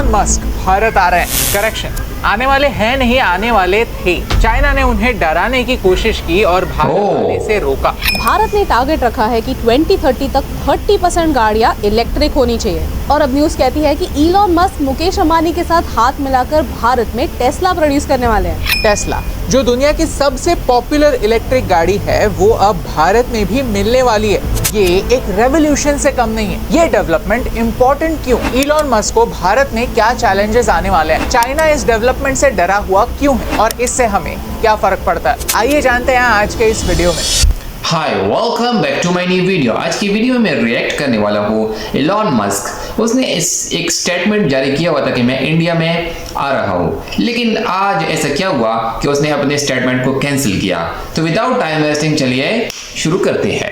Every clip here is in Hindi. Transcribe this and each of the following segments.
इलॉन मस्क भारत आ रहे हैं। करेक्शन, आने वाले हैं नहीं, आने वाले थे। चाइना ने उन्हें डराने की कोशिश की और भारत आने से रोका। भारत ने टारगेट रखा है कि 2030 तक 30% गाड़ियां इलेक्ट्रिक होनी चाहिए। और अब न्यूज कहती है कि इलॉन मस्क मुकेश अंबानी के साथ हाथ मिलाकर भारत में टेस्ला प्रोड्यूस करने वाले हैं। टेस्ला, जो दुनिया की सबसे पॉपुलर इलेक्ट्रिक गाड़ी है, वो अब भारत में भी मिलने वाली है। ये एक रेवोल्यूशन से कम नहीं है। ये डेवलपमेंट इम्पोर्टेंट क्यों? इलॉन मस्क को भारत में क्या चैलेंजेस आने वाले हैं? चाइना इस डेवलपमेंट से डरा हुआ क्यों है और इससे हमें क्या फर्क पड़ता है? आइए जानते हैं आज के इस वीडियो में। Hi, welcome back to my new video. आज की वीडियो में मैं रिएक्ट करने वाला हूँ इलॉन मस्क। उसने एक स्टेटमेंट जारी किया हुआ था कि मैं इंडिया में आ रहा हूँ, लेकिन आज ऐसा क्या हुआ कि उसने अपने स्टेटमेंट को कैंसिल किया। तो विदाउट टाइम वेस्टिंग चलिए शुरू करते हैं।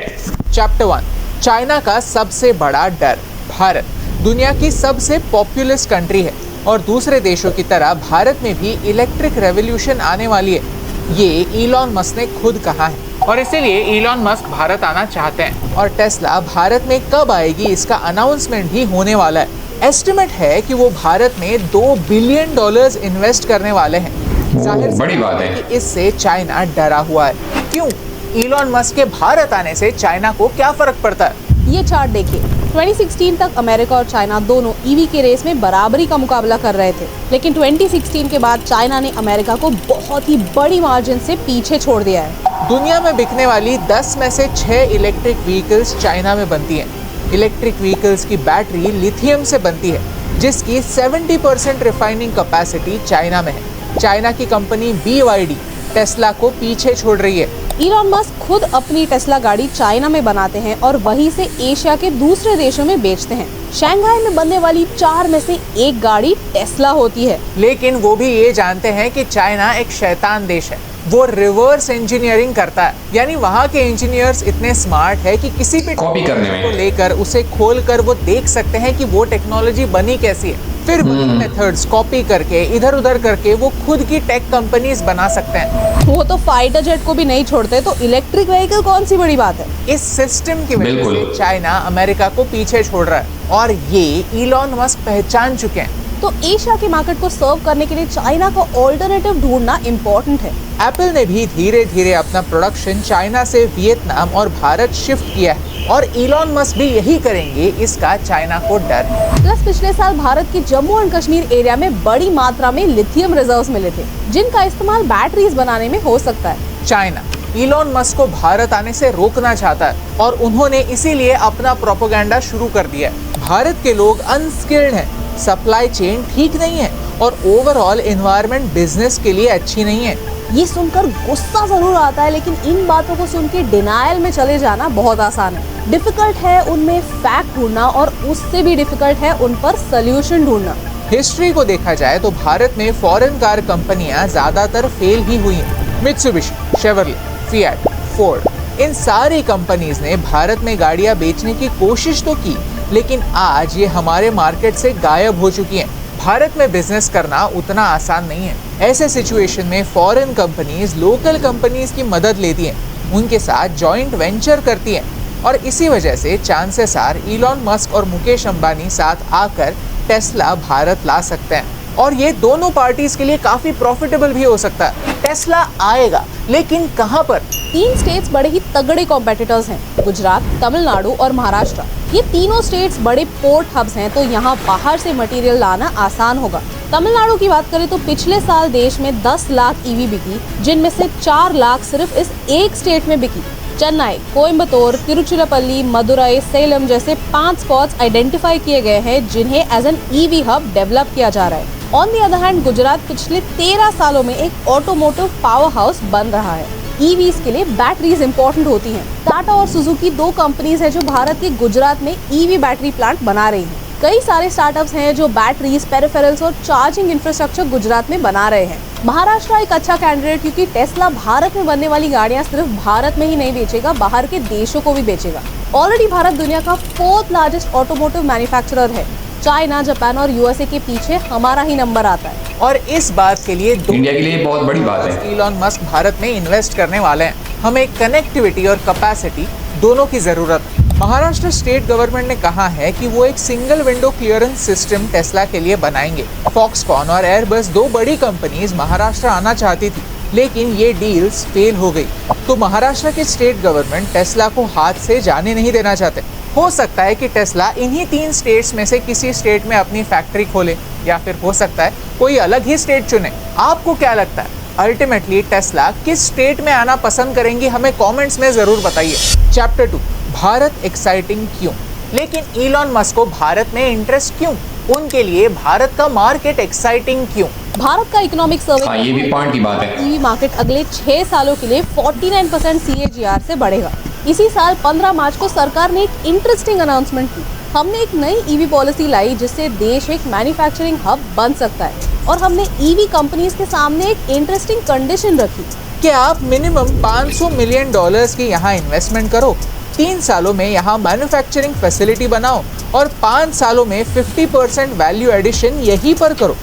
चैप्टर 1, चाइना का सबसे बड़ा डर। भारत दुनिया की सबसे पॉपुलस कंट्री है और दूसरे देशों की तरह भारत में भी इलेक्ट्रिक रेवोल्यूशन आने वाली है। ये इलॉन मस्क ने खुद कहा है और इसीलिए इलॉन मस्क भारत आना चाहते हैं। और टेस्ला भारत में कब आएगी, इसका अनाउंसमेंट भी होने वाला है। एस्टिमेट है कि वो भारत में $2 बिलियन इन्वेस्ट करने वाले हैं। जाहिर बड़ी बात है कि इससे चाइना डरा हुआ है। क्यों? इलॉन मस्क के भारत आने से चाइना को क्या फर्क पड़ता है? ये चार्ट देखिए। 2016 तक अमेरिका और चाइना दोनों ईवी के रेस में बराबरी का मुकाबला कर रहे थे, लेकिन 2016 के बाद चाइना ने अमेरिका को बहुत ही बड़ी मार्जिन से पीछे छोड़ दिया है। दुनिया में बिकने वाली 10 में से 6 इलेक्ट्रिक व्हीकल्स चाइना में बनती हैं। इलेक्ट्रिक व्हीकल्स की बैटरी लिथियम से बनती है, जिसकी 70% रिफाइनिंग कैपेसिटी चाइना में है। चाइना की कंपनी BYD टेस्ला को पीछे छोड़ रही है। इलॉन मस्क खुद अपनी टेस्ला गाड़ी चाइना में बनाते हैं और वहीं से एशिया के दूसरे देशों में बेचते हैं। शंघाई में बनने वाली 4 में से 1 गाड़ी टेस्ला होती है। लेकिन वो भी ये जानते हैं कि चाइना एक शैतान देश है। वो रिवर्स इंजीनियरिंग करता है, यानी वहाँ के इंजीनियर्स इतने स्मार्ट है कि किसी भी कॉपी करने में को लेकर उसे खोलकर वो देख सकते हैं कि वो टेक्नोलॉजी बनी कैसी है। फिर वही मेथड्स कॉपी करके इधर उधर करके वो खुद की टेक कंपनीज बना सकते हैं। वो तो फाइटर जेट को भी नहीं छोड़ते, तो इलेक्ट्रिक व्हीकल कौन सी बड़ी बात है? इस सिस्टम की वजह से चाइना अमेरिका को पीछे छोड़ रहा है और ये इलॉन मस्क पहचान चुके हैं। तो एशिया के मार्केट को सर्व करने के लिए चाइना का ऑल्टरनेटिव ढूंढना इम्पोर्टेंट है। एप्पल ने भी धीरे धीरे अपना प्रोडक्शन चाइना से वियतनाम और भारत शिफ्ट किया है और इलॉन मस्क भी यही करेंगे, इसका चाइना को डर है। प्लस पिछले साल भारत के जम्मू एंड कश्मीर एरिया में बड़ी मात्रा में लिथियम रिजर्व्स मिले थे, जिनका इस्तेमाल बैटरीज बनाने में हो सकता है। चाइना इलॉन मस्क को भारत आने से रोकना चाहता है और उन्होंने इसीलिए अपना प्रोपेगेंडा शुरू कर दिया है। भारत के लोग अनस्किल्ड हैं, सप्लाई चेन ठीक नहीं है और ओवरऑल एनवायरनमेंट बिजनेस के लिए अच्छी नहीं है। ये सुनकर गुस्सा जरूर आता है, लेकिन इन बातों को सुन के डिनायल में चले जाना बहुत आसान है। डिफिकल्ट है उनमें फैक्ट ढूंढना और उससे भी डिफिकल्ट है उन पर सोल्यूशन ढूंढना। हिस्ट्री को देखा जाए तो भारत में फॉरेन कार कंपनियां ज्यादातर फेल ही हुई हैं। मित्सुबिशी, शेवरले, फिएट, फोर्ड, इन सारी कंपनीज ने भारत में गाड़ियां बेचने की कोशिश तो की, लेकिन आज ये हमारे मार्केट से गायब हो चुकी हैं। भारत में बिजनेस करना उतना आसान नहीं है। ऐसे सिचुएशन में फॉरेन कंपनीज लोकल कंपनीज की मदद लेती हैं, उनके साथ जॉइंट वेंचर करती हैं और इसी वजह से चांसेस आर इलॉन मस्क और मुकेश अंबानी साथ आकर टेस्ला भारत ला सकते हैं और ये दोनों पार्टीज के लिए काफी प्रॉफिटेबल भी हो सकता है। टेस्ला आएगा, लेकिन कहां पर? 3 स्टेट्स बड़े ही तगड़े कॉम्पिटिटर्स हैं, गुजरात, तमिलनाडु और महाराष्ट्र। ये तीनों स्टेट्स बड़े पोर्ट हब्स हैं, तो यहाँ बाहर से मटेरियल लाना आसान होगा। तमिलनाडु की बात करें तो पिछले साल देश में 10 लाख ईवी बिकी, जिनमें से 4 लाख सिर्फ इस एक स्टेट में बिकी। चेन्नई, कोयम्बतूर, तिरुचिरापल्ली, मदुरई, सेलम जैसे 5 स्पॉट्स आइडेंटिफाई किए गए हैं, जिन्हें as an EV hub develop किया जा रहा है। On the other hand Gujarat पिछले 13 सालों में एक ऑटोमोटिव पावर हाउस बन रहा है। ईवीज के लिए बैटरीज इंपॉर्टेंट होती हैं। टाटा और सुजुकी 2 कंपनीज हैं जो भारत के गुजरात में ईवी बैटरी प्लांट बना रही हैं। कई सारे स्टार्टअप्स हैं जो बैटरीज, पेरिफेरल्स और चार्जिंग इंफ्रास्ट्रक्चर गुजरात में बना रहे हैं। महाराष्ट्र एक अच्छा कैंडिडेट, क्योंकि टेस्ला भारत में बनने वाली गाड़ियां सिर्फ भारत में ही नहीं बेचेगा, बाहर के देशों को भी बेचेगा। ऑलरेडी भारत दुनिया का 4th लार्जेस्ट ऑटोमोटिव मैन्युफैक्चरर है। चाइना, जापान और यूएसए के पीछे हमारा ही नंबर आता है और इस बात के लिए इंडिया के लिए बहुत बड़ी बात है। इलॉन मस्क भारत में इन्वेस्ट करने वाले हैं। हमें कनेक्टिविटी और कैपेसिटी दोनों की जरूरत है। महाराष्ट्र स्टेट गवर्नमेंट ने कहा है कि वो एक single window clearance system Tesla के लिए बनाएंगे। फॉक्सकॉन और एयरबस दो बड़ी कंपनीज महाराष्ट्र आना चाहती थी, लेकिन ये डील्स फेल हो गई। तो महाराष्ट्र की स्टेट गवर्नमेंट टेस्ला को हाथ से जाने नहीं देना चाहते। हो सकता है कि टेस्ला इन्हीं 3 स्टेट्स में से किसी स्टेट में अपनी फैक्ट्री खोले, या फिर हो सकता है कोई अलग ही स्टेट चुने। आपको क्या लगता है, अल्टीमेटली टेस्ला किस स्टेट में आना पसंद करेंगी? हमें कमेंट्स में जरूर बताइए। चैप्टर 2, भारत एक्साइटिंग क्यों? लेकिन इलॉन मस्क को भारत में इंटरेस्ट क्यों? उनके लिए भारत का मार्केट एक्साइटिंग क्यों? भारत का इकोनॉमिक सर्वे ये भी पॉइंट की बात है। ईवी मार्केट अगले 6 सालों के लिए 49% CAGR से बढ़ेगा। इसी साल 15 मार्च को सरकार ने एक इंटरेस्टिंग अनाउंसमेंट की। हमने एक नई ईवी पॉलिसी लाई जिससे देश एक मैन्युफैक्चरिंग हब बन सकता है, और हमने ईवी कंपनीज के सामने एक इंटरेस्टिंग कंडीशन रखी कि आप मिनिमम $500 मिलियन की यहाँ इन्वेस्टमेंट करो, 3 सालों में यहाँ मैन्युफैक्चरिंग फैसिलिटी बनाओ और 5 सालों में 50% वैल्यू एडिशन यहीं पर करो।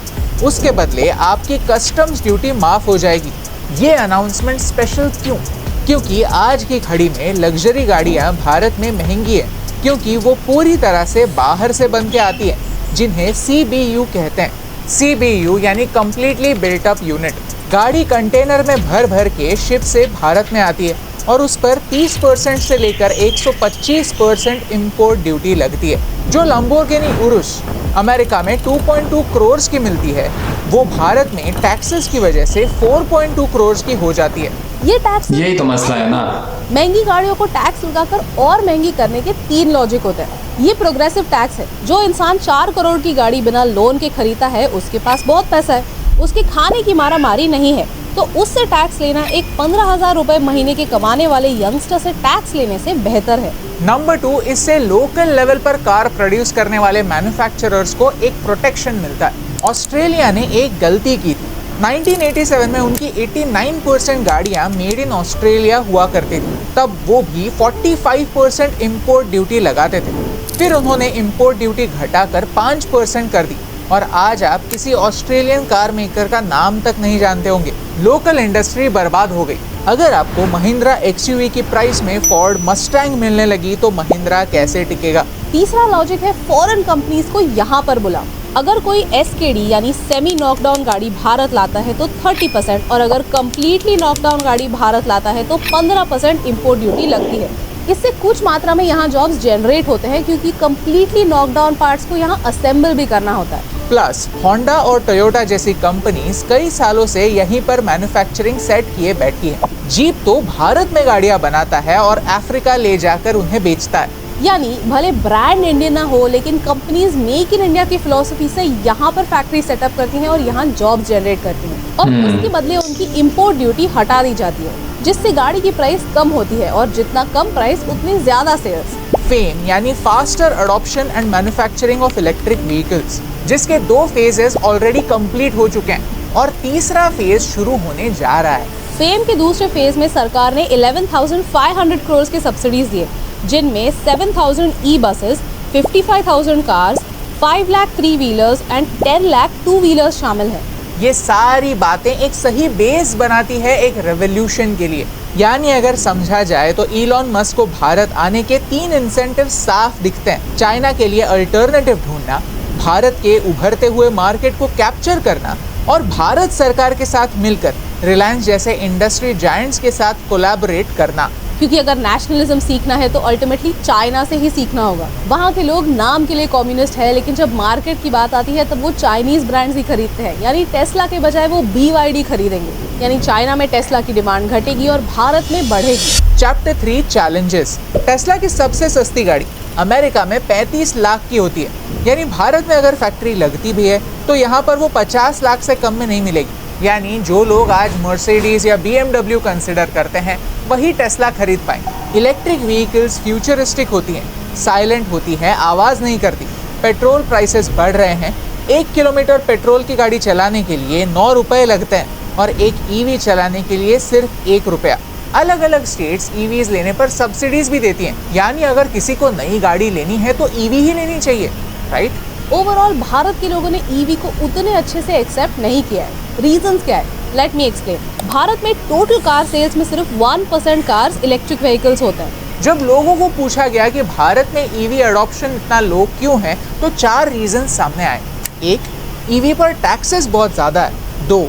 उसके बदले आपकी कस्टम्स ड्यूटी माफ हो जाएगी। ये अनाउंसमेंट स्पेशल क्यों? क्योंकि आज की घड़ी में लग्जरी गाड़ियाँ भारत में महंगी है, क्योंकि वो पूरी तरह से बाहर से बन के आती है, जिन्हें CBU कहते हैं। CBU यानी कम्प्लीटली बिल्ट अप यूनिट। गाड़ी कंटेनर में भर भर के शिप से भारत में आती है और उस पर 30% से लेकर 125% इम्पोर्ट ड्यूटी लगती है। जो लंबोर्गिनी उरुस अमेरिका में 2.2 करोड़ की मिलती है, वो भारत में टैक्सेस की वजह से 4.2 करोड़ की हो जाती है। ये टैक्स, यही तो मसला है ना। महंगी गाड़ियों को टैक्स लगाकर और महंगी करने के 3 लॉजिक होते हैं। ये प्रोग्रेसिव टैक्स है। जो इंसान 4 करोड़ की गाड़ी बिना लोन के खरीदता है, उसके पास बहुत पैसा है, उसके खाने की मारामारी नहीं है, तो उससे टैक्स लेना एक 15,000 रुपए महीने के कमाने वाले यंगस्टर से टैक्स लेने से बेहतर है। नंबर 2, इससे लोकल लेवल पर कार प्रोड्यूस करने वाले मैन्युफैक्चरर्स को एक प्रोटेक्शन मिलता है। ऑस्ट्रेलिया ने एक गलती की थी। 1987 में उनकी 89% गाड़ियां मेड इन ऑस्ट्रेलिया हुआ करती थी। तब वो भी 45% इम्पोर्ट ड्यूटी लगाते थे। फिर उन्होंने इम्पोर्ट ड्यूटी घटाकर 5% कर दी, और आज आप किसी ऑस्ट्रेलियन कार मेकर का नाम तक नहीं जानते होंगे। लोकल इंडस्ट्री बर्बाद हो गई। अगर आपको महिंद्रा XUV की प्राइस में फोर्ड मस्टैंग मिलने लगी तो महिंद्रा कैसे टिकेगा? तीसरा लॉजिक है फॉरेन कंपनीज को यहाँ पर बुलाओ। अगर कोई SKD यानी सेमी नॉकडाउन गाड़ी भारत लाता है तो 30%, और अगर कम्प्लीटली नॉकडाउन गाड़ी भारत लाता है तो 15% इम्पोर्ट ड्यूटी लगती है। इससे कुछ मात्रा में यहाँ जॉब्स जनरेट होते हैं, क्योंकि कम्प्लीटली नॉकडाउन पार्ट्स को यहाँ असेंबल भी करना होता है। प्लस होंडा और टोयोटा जैसी कंपनीज कई सालों से यहीं पर मैन्युफैक्चरिंग सेट किए बैठी है। जीप तो भारत में गाड़ियां बनाता है और अफ्रीका ले जाकर उन्हें बेचता है। यानी भले ब्रांड इंडियन ना हो, लेकिन कंपनीज मेक इन इंडिया की फिलॉसफी से यहाँ पर फैक्ट्री सेटअप करती हैं और यहाँ जॉब जनरेट करती हैं, और उसके बदले उनकी इम्पोर्ट ड्यूटी हटा दी जाती है, जिससे गाड़ी की प्राइस कम होती है, और जितना कम प्राइस उतनी ज्यादा सेल्स। फेम यानी faster adoption and manufacturing of electric vehicles, जिसके 2 फेजेस ऑलरेडी कंप्लीट हो चुके हैं और तीसरा फेज शुरू होने जा रहा है। फेम के दूसरे फेज में सरकार ने 11,500 करोड़ के सब्सिडीज दिए, जिनमें 7,000 ई-बसेस, 55,000 cars, 5 lakh 3 wheelers and 10 lakh 2 wheelers शामिल हैं। ये सारी बातें एक सही बेस बनाती है एक रेवोल्यूशन के लिए। यानी अगर समझा जाए तो इलॉन मस्क को भारत आने के 3 इंसेंटिव साफ दिखते हैं। चाइना के लिए अल्टरनेटिव ढूंढना, भारत के उभरते हुए मार्केट को कैप्चर करना, और भारत सरकार के साथ मिलकर रिलायंस जैसे इंडस्ट्री जायंट्स के साथ कोलैबोरेट करना। क्योंकि अगर नेशनलिज्म सीखना है तो अल्टीमेटली चाइना से ही सीखना होगा। वहाँ के लोग नाम के लिए कम्युनिस्ट है, लेकिन जब मार्केट की बात आती है तब वो चाइनीज ब्रांड्स ही खरीदते हैं। यानी टेस्ला के बजाय वो BYD खरीदेंगे। यानी चाइना में टेस्ला की डिमांड घटेगी और भारत में बढ़ेगी। Chapter 3 challenges. टेस्ला की सबसे सस्ती गाड़ी अमेरिका में 35 लाख की होती है। यानी भारत में अगर फैक्ट्री लगती भी है तो यहाँ पर वो 50 लाख से कम में नहीं मिलेगी। यानी जो लोग आज मर्सिडीज या BMW कंसिडर करते हैं वही टेस्ला खरीद पाएंगे। इलेक्ट्रिक व्हीकल्स फ्यूचरिस्टिक होती हैं, साइलेंट होती हैं, आवाज़ नहीं करती। पेट्रोल प्राइसेस बढ़ रहे हैं। 1 किलोमीटर पेट्रोल की गाड़ी चलाने के लिए 9 रुपये लगते हैं और एक EV चलाने के लिए सिर्फ 1 रुपया। अलग अलग स्टेट्स EVs लेने पर सब्सिडीज भी देती हैं। यानी अगर किसी को नई गाड़ी लेनी है तो EV ही लेनी चाहिए, राइट? ओवरऑल भारत के लोगों ने EV को उतने अच्छे से एक्सेप्ट नहीं किया है। रीजंस क्या है? Let me explain. भारत में टोटल कार सेल्स में सिर्फ 1% कार्स इलेक्ट्रिक व्हीकल्स होते हैं। जब लोगों को पूछा गया कि भारत में ईवी अडॉप्शन इतना लो क्यों है, तो 4 रीजन सामने आए। 1, ईवी पर टैक्सेस बहुत ज़्यादा है। 2,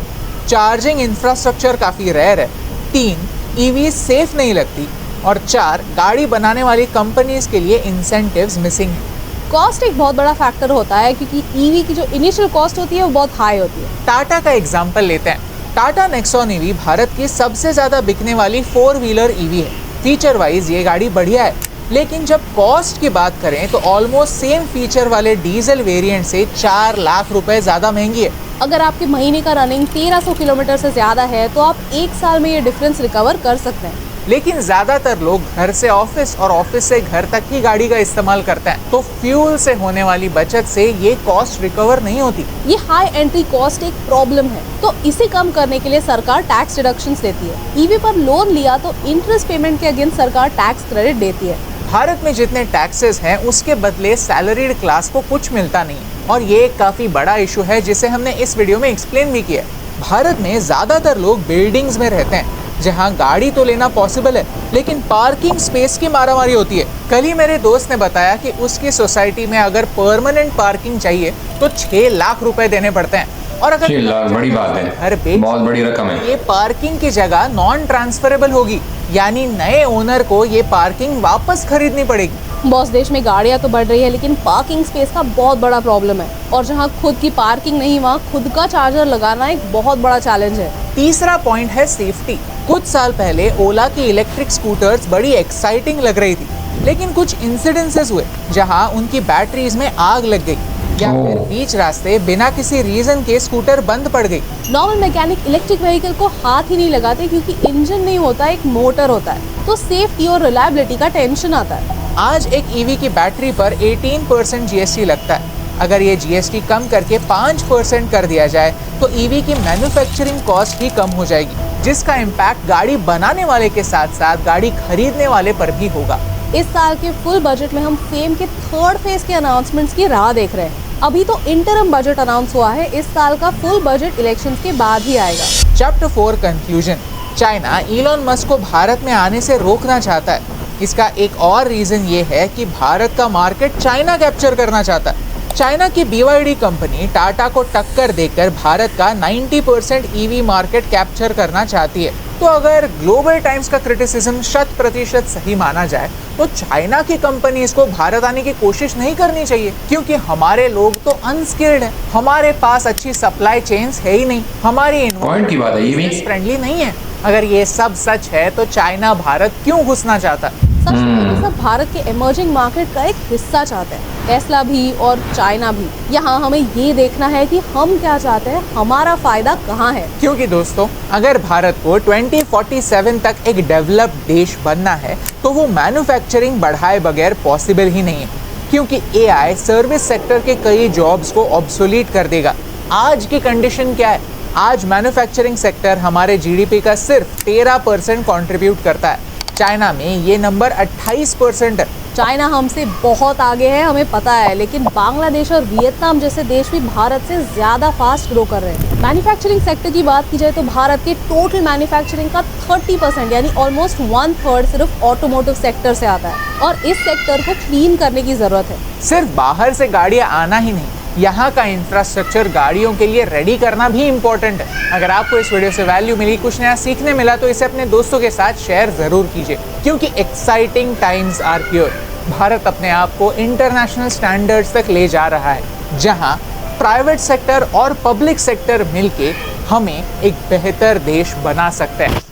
चार्जिंग इंफ्रास्ट्रक्चर काफ़ी रेयर है। 3, ईवी सेफ नहीं लगती। और 4, गाड़ी बनाने वाली कंपनीज के लिए इंसेंटिव्स मिसिंग है। कॉस्ट एक बहुत बड़ा फैक्टर होता है, क्योंकि ईवी की जो इनिशियल कॉस्ट होती है वो बहुत हाई होती है। टाटा का एग्जाम्पल लेते हैं। टाटा नेक्सॉन ईवी भारत की सबसे ज़्यादा बिकने वाली 4 व्हीलर ईवी है। फीचर वाइज ये गाड़ी बढ़िया है, लेकिन जब कॉस्ट की बात करें तो ऑलमोस्ट सेम फीचर वाले डीजल वेरिएंट से 4 लाख रुपए ज़्यादा महंगी है। अगर आपके महीने का रनिंग 1300 किलोमीटर से ज़्यादा है तो आप 1 साल में ये डिफरेंस रिकवर कर सकते हैं। लेकिन ज़्यादातर लोग घर से ऑफिस और ऑफिस से घर तक ही गाड़ी का इस्तेमाल करते हैं, तो फ्यूल से होने वाली बचत से ये कॉस्ट रिकवर नहीं होती। ये हाई एंट्री कॉस्ट एक प्रॉब्लम है, तो इसे कम करने के लिए सरकार टैक्स डिडक्शंस देती है। ईवी पर लोन लिया तो इंटरेस्ट पेमेंट के अगेंस्ट सरकार टैक्स क्रेडिट देती है। भारत में जितने टैक्सेस हैं उसके बदले सैलरीड क्लास को कुछ मिलता नहीं है, और ये एक काफ़ी बड़ा इशू है जिसे हमने इस वीडियो में एक्सप्लेन भी किया है। भारत में ज़्यादातर लोग बिल्डिंग्स में रहते हैं जहां गाड़ी तो लेना पॉसिबल है, लेकिन पार्किंग स्पेस की मारामारी होती है। कल ही मेरे दोस्त ने बताया कि उसकी सोसाइटी में अगर परमानेंट पार्किंग चाहिए तो 6 लाख रुपए देने पड़ते हैं, और अगर 6 लाख बड़ी बात है, घर बेच बहुत बड़ी रकम है। ये पार्किंग की जगह नॉन ट्रांसफरेबल होगी, यानी नए ओनर को ये पार्किंग वापस खरीदनी पड़ेगी। बॉस, देश में गाड़ियां तो बढ़ रही है, लेकिन पार्किंग स्पेस का बहुत बड़ा प्रॉब्लम है, और जहां खुद की पार्किंग नहीं वहां खुद का चार्जर लगाना एक बहुत बड़ा चैलेंज है। तीसरा पॉइंट है सेफ्टी। कुछ साल पहले ओला की इलेक्ट्रिक स्कूटर्स बड़ी एक्साइटिंग लग रही थी, लेकिन कुछ इंसिडेंसेस हुए जहां उनकी बैटरीज में आग लग गई, या फिर बीच रास्ते बिना किसी रीजन के स्कूटर बंद पड़ गई। नॉर्मल मैकेनिक इलेक्ट्रिक व्हीकल को हाथ ही नहीं लगाते, क्योंकि इंजन नहीं होता, एक मोटर होता है, तो सेफ्टी और रिलायबिलिटी का टेंशन आता है। आज एक ईवी की बैटरी पर 18% जीएसटी लगता है। अगर ये जीएसटी कम करके 5% कर दिया जाए तो ईवी की मैन्युफैक्चरिंग कॉस्ट ही कम हो जाएगी, जिसका इम्पैक्ट गाड़ी बनाने वाले के साथ साथ गाड़ी खरीदने वाले पर भी होगा। इस साल के फुल बजट में हम फेम के 3rd फेज के अनाउंसमेंट्स की राह देख रहे हैं। अभी तो इंटरम बजट अनाउंस हुआ है, इस साल का फुल बजट इलेक्शंस के बाद ही आएगा। Chapter 4 conclusion. China Elon Musk को भारत में आने से रोकना चाहता है। इसका एक और रीजन ये है कि भारत का मार्केट चाइना कैप्चर करना चाहता है। चाइना की BYD कंपनी टाटा को टक्कर देकर भारत का 90% ईवी मार्केट कैप्चर करना चाहती है। तो अगर ग्लोबल टाइम्स का क्रिटिसिज्म 100% सही माना जाए तो चाइना की कंपनीज को भारत आने की कोशिश नहीं करनी चाहिए, क्योंकि हमारे लोग तो अनस्किल्ड हैं, हमारे पास अच्छी सप्लाई चेन्स है ही नहीं, हमारी पॉइंट की बात है, ये भी फ्रेंडली नहीं है। अगर ये सब सच है तो चाइना भारत क्यों घुसना चाहता है? सब भारत के इमर्जिंग मार्केट का एक हिस्सा चाहते हैं, टेस्ला भी और चाइना भी। यहाँ हमें ये देखना है कि हम क्या चाहते हैं, हमारा फायदा कहाँ है। क्योंकि दोस्तों, अगर भारत को 2047 तक एक डेवलप्ड देश बनना है तो वो मैन्युफैक्चरिंग बढ़ाए बगैर पॉसिबल ही नहीं है, क्योंकि AI सर्विस सेक्टर के कई जॉब्स को ऑब्सोलीट कर देगा। आज की कंडीशन क्या है? आज मैन्युफैक्चरिंग सेक्टर हमारे GDP का सिर्फ 13% कंट्रीब्यूट करता है। चाइना में ये नंबर 28% है। चाइना हमसे बहुत आगे है, हमें पता है, लेकिन बांग्लादेश और वियतनाम जैसे देश भी भारत से ज़्यादा फास्ट ग्रो कर रहे हैं। मैन्युफैक्चरिंग सेक्टर की बात की जाए तो भारत के टोटल मैन्युफैक्चरिंग का 30% यानी ऑलमोस्ट 1/3 सिर्फ ऑटोमोटिव सेक्टर से आता है, और इस सेक्टर को क्लीन करने की ज़रूरत है। सिर्फ बाहर से गाड़ियाँ आना ही नहीं, यहाँ का इंफ्रास्ट्रक्चर गाड़ियों के लिए रेडी करना भी इम्पोर्टेंट है। अगर आपको इस वीडियो से वैल्यू मिली, कुछ नया सीखने मिला, तो इसे अपने दोस्तों के साथ शेयर ज़रूर कीजिए, क्योंकि exciting times are here. Bharat अपने आप को इंटरनेशनल स्टैंडर्ड्स तक ले जा रहा है, जहाँ प्राइवेट सेक्टर और पब्लिक सेक्टर मिलके हमें एक बेहतर देश बना सकते हैं।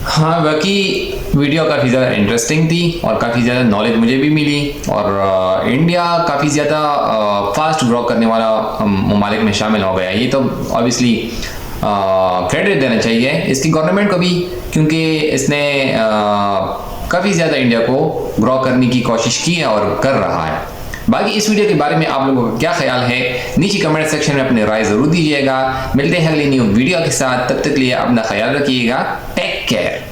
हाँ, बाकी वीडियो काफ़ी ज़्यादा इंटरेस्टिंग थी और काफ़ी ज़्यादा नॉलेज मुझे भी मिली, और इंडिया काफ़ी ज़्यादा फास्ट ग्रो करने वाला ममालिक में शामिल हो गया। ये तो ऑब्वियसली क्रेडिट देना चाहिए इसकी गवर्नमेंट को भी, क्योंकि इसने काफ़ी ज़्यादा इंडिया को ग्रो करने की कोशिश की है और कर रहा है। बाकी इस वीडियो के बारे में आप लोगों का क्या ख्याल है, नीचे कमेंट सेक्शन में अपनी राय ज़रूर दीजिएगा। मिलते हैं अगली न्यू वीडियो के साथ, तब तक के लिए अपना ख्याल रखिएगा। Take care.